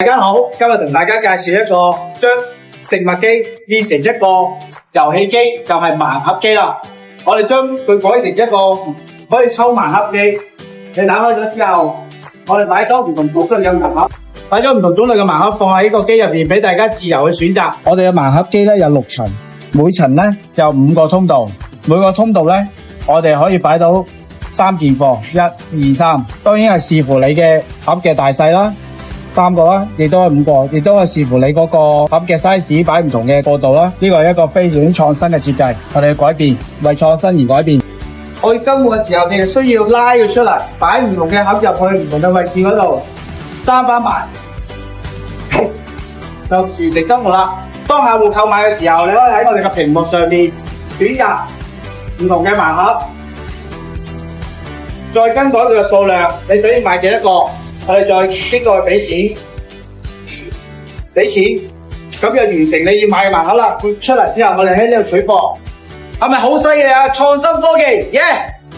大家好，今日同大家介紹一個將食物機變成一個遊戲機，就係盲盒機啦。我哋將佢改成一個可以抽盲盒機。你打開咗之後，我哋擺多唔同種類嘅盲盒，擺咗唔同種類嘅盲盒放喺呢個機入邊，俾大家自由去選擇。我哋嘅盲盒機咧有6層，每層咧就有5個通道，每個通道咧我哋可以擺到3件貨，1、2、3。當然係視乎你嘅盒嘅大細啦。3個啦，亦都係5個，亦都係視乎你嗰個盒嘅 size 擺唔同嘅角度啦。呢個係一個非常創新嘅設計，我哋改變，為創新而改變。我哋更換嘅時候，你哋需要拉佢出嚟，擺唔同嘅盒入去唔同嘅位置嗰度，閂翻埋，就完成更換啦。當客戶購買嘅時候，你可以喺我哋嘅屏幕上面選擇唔同嘅盲盒，再更改佢嘅數量，你想要買幾多個？我哋再經過俾錢，咁就完成你要買嘅盲盒啦。出嚟之後，我哋喺呢度取貨，係咪好犀利啊？創新科技，耶！